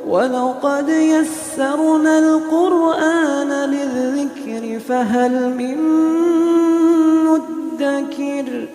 وَلَقَدْ يَسَّرْنَا الْقُرْآنَ لِلذِّكْرِ فَهَلْ مِن مُّدَّكِرٍ۔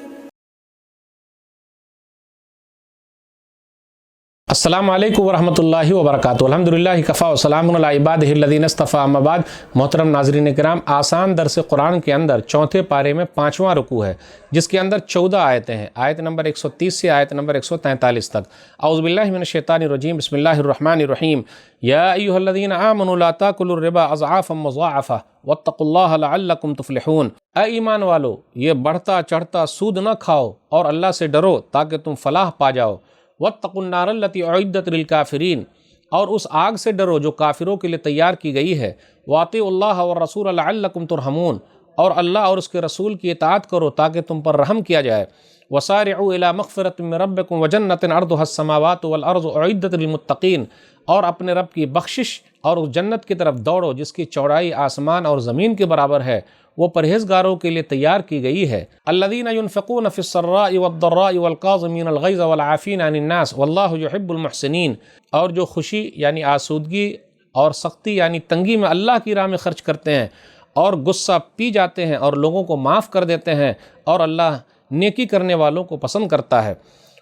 السلام علیکم ورحمۃ اللہ وبرکاتہ۔ الحمدللہ کفا وسلام علی عبادہ الذین اصطفیٰ، اما بعد۔ محترم ناظرین کرام، آسان درس قرآن کے اندر چوتھے پارے میں 5واں رکوع ہے، جس کے اندر 14 آیتیں ہیں، آیت نمبر 130 سے آیت نمبر 143 تک۔ اعوذ باللہ من الشیطان الرجیم، بسم اللہ الرحمن الرحیم۔ یا ایھا الذین آمنوا لا تاکلوا الربا اضعافا مضاعفہ واتقوا اللہ لعلکم تفلحون۔ اے ایمان والو، یہ بڑھتا چڑھتا سود نہ کھاؤ اور اللہ سے ڈرو تاکہ تم فلاح پا جاؤ۔ واتقوا النار التی اعدت للکافرین، اور اس آگ سے ڈرو جو کافروں کے لیے تیار کی گئی ہے۔ واطیعوا اللہ والرسول لعلکم ترحمون، اور اللہ اور اس کے رسول کی اطاعت کرو تاکہ تم پر رحم کیا جائے۔ وسارعوا الی مغفرۃ من ربکم وجنۃ عرضها السماوات والارض اعدت للمتقین، اور اپنے رب کی بخشش اور اس جنت کی طرف دوڑو جس کی چوڑائی آسمان اور زمین کے برابر ہے، وہ پرہیزگاروں کے لیے تیار کی گئی ہے۔ الذین ينفقون فی السراء والضراء والکاظمین الغیظ والعافین عن الناس واللہ یحب المحسنین، اور جو خوشی یعنی آسودگی اور سختی یعنی تنگی میں اللہ کی راہ میں خرچ کرتے ہیں، اور غصہ پی جاتے ہیں اور لوگوں کو معاف کر دیتے ہیں، اور اللہ نیکی کرنے والوں کو پسند کرتا ہے۔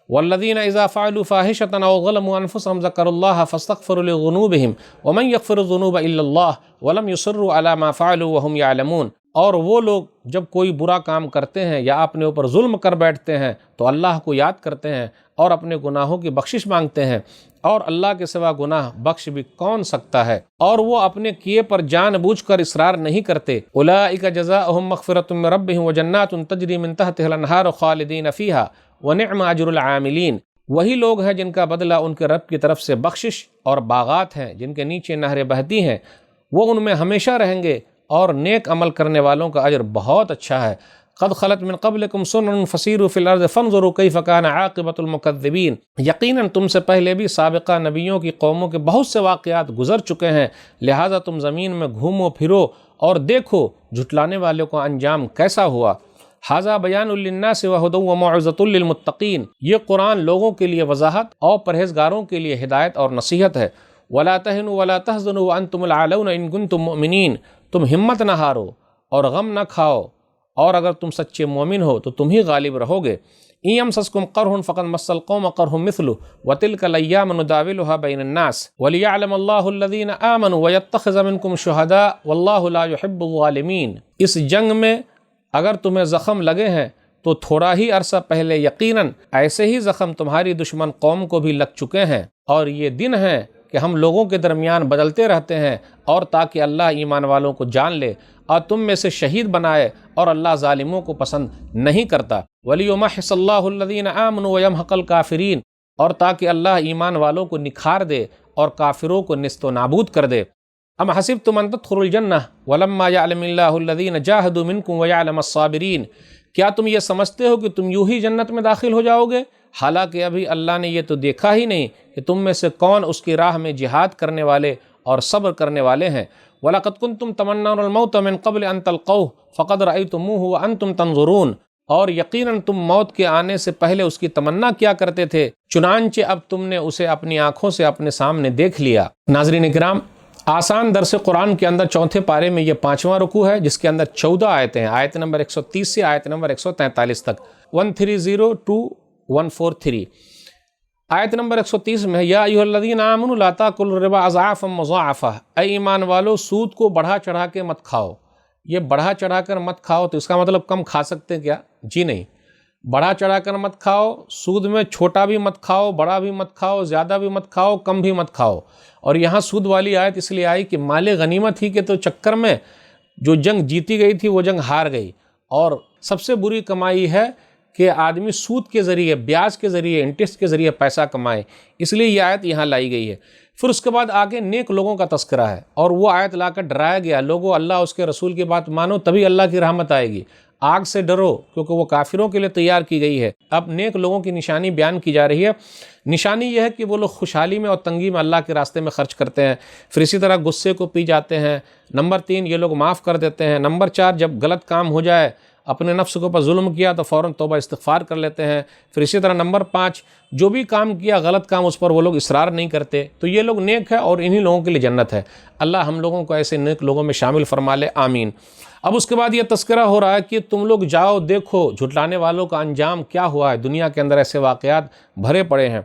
والذین اذا فعلوا فاحشۃ او ظلموا انفسهم ذکروا اللہ فاستغفروا لذنوبهم ومن یغفر الذنوب الا اللہ ولم یصروا علی ما فعلوا وهم یعلمون، اور وہ لوگ جب کوئی برا کام کرتے ہیں یا اپنے اوپر ظلم کر بیٹھتے ہیں تو اللہ کو یاد کرتے ہیں اور اپنے گناہوں کی بخشش مانگتے ہیں، اور اللہ کے سوا گناہ بخش بھی کون سکتا ہے، اور وہ اپنے کیے پر جان بوجھ کر اصرار نہیں کرتے۔ اولئک جزاؤہم مغفرۃ من ربہم وجنات تجری من تحتہا الانہار خالدین فیہا ونعم اجر العاملین۔ وہی لوگ ہیں جن کا بدلہ ان کے رب کی طرف سے بخشش اور باغات ہیں جن کے نیچے نہریں بہتی ہیں، وہ ان میں ہمیشہ رہیں گے، اور نیک عمل کرنے والوں کا اجر بہت اچھا ہے۔ قد خلت من قبلکم سنن فسیروا فی الارض فانظروا کیف کان عاقبۃ المکذبین۔ یقیناً تم سے پہلے بھی سابقہ نبیوں کی قوموں کے بہت سے واقعات گزر چکے ہیں، لہٰذا تم زمین میں گھومو پھرو اور دیکھو جھٹلانے والوں کا انجام کیسا ہوا۔ ھذا بیان للناس وہدی وموعظۃ للمتقین، یہ قرآن لوگوں کے لیے وضاحت اور پرہیزگاروں کے لیے ہدایت اور نصیحت ہے۔ ولا تہنوا ولا تحزنوا وانتم الاعلون ان کنتم مؤمنین، تم ہمت نہ ہارو اور غم نہ کھاؤ، اور اگر تم سچے مومن ہو تو تم ہی غالب رہو گے۔ ان یمسسکم قرح فقد مس القوم قرح مثلہ وتلک الایام نداولها بین الناس وليعلم اللہ الذین آمنوا ویتخذ منکم شہداء واللہ لا يحب الظالمین۔ اس جنگ میں اگر تمہیں زخم لگے ہیں تو تھوڑا ہی عرصہ پہلے یقیناً ایسے ہی زخم تمہاری دشمن قوم کو بھی لگ چکے ہیں، اور یہ دن ہیں کہ ہم لوگوں کے درمیان بدلتے رہتے ہیں، اور تاکہ اللہ ایمان والوں کو جان لے اور تم میں سے شہید بنائے، اور اللہ ظالموں کو پسند نہیں کرتا۔ وَلِيُمَحِّصَ اللَّهُ الَّذِينَ آمَنُوا وَيَمْحَقَ الْكَافِرِينَ، اور تاکہ اللہ ایمان والوں کو نکھار دے اور کافروں کو نیست و نابود کر دے۔ ام حسبتم ان تدخلوا الجنہ ولما یعلم اللہ الذین جاہدوا منکم ویعلم الصابرین، کیا تم یہ سمجھتے ہو کہ تم یوں ہی جنت میں داخل ہو جاؤ گے، حالانکہ ابھی اللہ نے یہ تو دیکھا ہی نہیں کہ تم میں سے کون اس کی راہ میں جہاد کرنے والے اور صبر کرنے والے ہیں۔ وَلَقَدْ كُنْتُمْ تَمَنَّوْنَ الْمَوْتَ مِنْ قَبْلِ أَنْ تَلْقَوْهُ فَقَدْ رَأَيْتُمُوهُ وَأَنْتُمْ تَنْظُرُونَ، اور یقیناً تم موت کے آنے سے پہلے اس کی تمنا کیا کرتے تھے، چنانچہ اب تم نے اسے اپنی آنکھوں سے اپنے سامنے دیکھ لیا۔ ناظرین کرام، آسان درس قرآن کے اندر چوتھے پارے میں یہ 5واں رکوع ہے، جس کے اندر 14 آیتیں ہیں، آیت نمبر 130 سے آیت نمبر 143 تک، 130 to 143۔ آیت نمبر 130 میں یا ایھا الذین آمنوا لا تاکلوا الربا اضعافا مضاعفہ، اے ایمان والو سود کو بڑھا چڑھا کے مت کھاؤ۔ یہ بڑھا چڑھا کر مت کھاؤ تو اس کا مطلب کم کھا سکتے ہیں کیا؟ جی نہیں، بڑھا چڑھا کر مت کھاؤ، سود میں چھوٹا بھی مت کھاؤ، بڑا بھی مت کھاؤ، زیادہ بھی مت کھاؤ، کم بھی مت کھاؤ۔ اور یہاں سود والی آیت اس لیے آئی کہ مال غنیمت ہی کے تو چکر میں جو جنگ جیتی گئی تھی وہ جنگ ہار گئی، اور سب سے بری کمائی ہے کہ آدمی سود کے ذریعے، بیاج کے ذریعے، انٹرسٹ کے ذریعے پیسہ کمائے، اس لیے یہ آیت یہاں لائی گئی ہے۔ پھر اس کے بعد آگے نیک لوگوں کا تذکرہ ہے، اور وہ آیت لا کر ڈرایا گیا، لوگوں اللہ اس کے رسول کی بات مانو تبھی اللہ کی رحمت آئے گی، آگ سے ڈرو کیونکہ وہ کافروں کے لیے تیار کی گئی ہے۔ اب نیک لوگوں کی نشانی بیان کی جا رہی ہے۔ نشانی یہ ہے کہ وہ لوگ خوشحالی میں اور تنگی میں اللہ کے راستے میں خرچ کرتے ہیں، پھر اسی طرح غصے کو پی جاتے ہیں۔ نمبر 3، یہ لوگ معاف کر دیتے ہیں۔ نمبر 4، جب غلط کام ہو جائے اپنے نفس کے اوپر ظلم کیا تو فوراً توبہ استغفار کر لیتے ہیں. پھر اسی طرح نمبر 5 جو بھی کام کیا غلط کام اس پر وہ لوگ اصرار نہیں کرتے. تو یہ لوگ نیک ہے اور انہی لوگوں کے لیے جنت ہے. اللہ ہم لوگوں کو ایسے نیک لوگوں میں شامل فرما لے, آمین. اب اس کے بعد یہ تذکرہ ہو رہا ہے کہ تم لوگ جاؤ دیکھو جھٹلانے والوں کا انجام کیا ہوا ہے. دنیا کے اندر ایسے واقعات بھرے پڑے ہیں.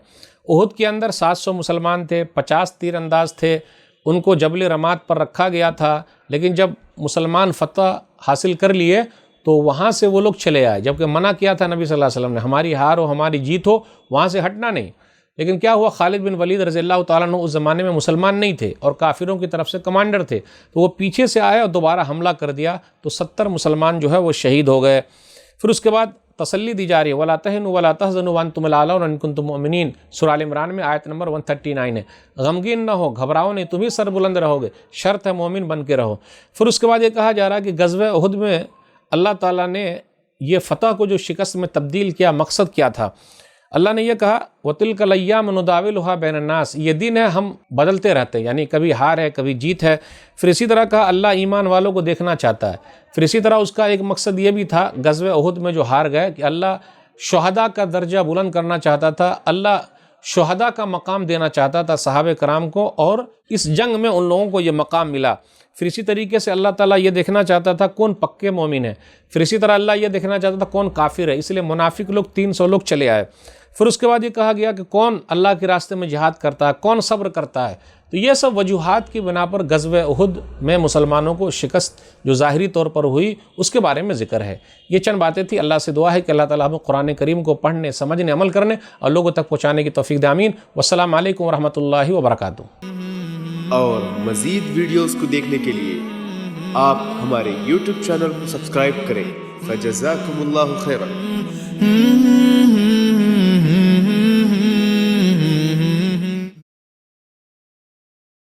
احد کے اندر 700 مسلمان تھے, 50 تیر انداز تھے, ان کو جبل رماد پر رکھا گیا تھا. لیکن جب مسلمان فتح حاصل کر لیے تو وہاں سے وہ لوگ چلے آئے, جبکہ منع کیا تھا نبی صلی اللہ علیہ وسلم نے, ہماری ہار ہو ہماری جیت ہو وہاں سے ہٹنا نہیں. لیکن کیا ہوا, خالد بن ولید رضی اللہ تعالیٰ عنہ اس زمانے میں مسلمان نہیں تھے اور کافروں کی طرف سے کمانڈر تھے, تو وہ پیچھے سے آئے اور دوبارہ حملہ کر دیا, تو 70 مسلمان جو ہے وہ شہید ہو گئے. پھر اس کے بعد تسلی دی جا رہی ہے, وَلَا تَهِنُوا وَلَا تَحْزَنُوا وَأَنْتُمُ الْأَعْلَوْنَ إِن كُنتُم مُؤْمِنِينَ. سورہ آل عمران میں آیت نمبر 139 ہے. غمگین نہ ہو, گھبراؤ نہیں, تم ہی سر بلند رہو گے, شرط ہے مومن بن کے رہو. پھر اس کے بعد یہ کہا جا رہا ہے کہ غزوہ احد میں اللہ تعالیٰ نے یہ فتح کو جو شکست میں تبدیل کیا, مقصد کیا تھا. اللہ نے یہ کہا وَتِلْكَ الْأَيَّامُ نُدَاوِلُهَا بَيْنَ النَّاسِ, یہ دن ہے ہم بدلتے رہتے ہیں, یعنی کبھی ہار ہے کبھی جیت ہے. پھر اسی طرح کہا اللہ ایمان والوں کو دیکھنا چاہتا ہے. پھر اسی طرح اس کا ایک مقصد یہ بھی تھا غزوہ احد میں جو ہار گئے کہ اللہ شہداء کا درجہ بلند کرنا چاہتا تھا, اللہ شہداء کا مقام دینا چاہتا تھا صحابہ کرام کو, اور اس جنگ میں ان لوگوں کو یہ مقام ملا. پھر اسی طریقے سے اللہ تعالیٰ یہ دیکھنا چاہتا تھا کون پکے مومن ہے. پھر اسی طرح اللہ یہ دیکھنا چاہتا تھا کون کافر ہے, اس لیے منافق لوگ 300 لوگ چلے آئے. پھر اس کے بعد یہ کہا گیا کہ کون اللہ کے راستے میں جہاد کرتا ہے, کون صبر کرتا ہے. تو یہ سب وجوہات کی بنا پر غزوہ احد میں مسلمانوں کو شکست جو ظاہری طور پر ہوئی اس کے بارے میں ذکر ہے. یہ چند باتیں تھیں. اللہ سے دعا ہے کہ اللہ تعالیٰ ہمیں قرآن کریم کو پڑھنے, سمجھنے, عمل کرنے اور لوگوں تک پہنچانے کی توفیق دے, آمین. والسلام علیکم ورحمۃ اللہ وبرکاتہ. اور مزید ویڈیوز کو دیکھنے کے لیے آپ ہمارے YouTube چینل کو سبسکرائب کریں. فجزاکم اللہ خیرا.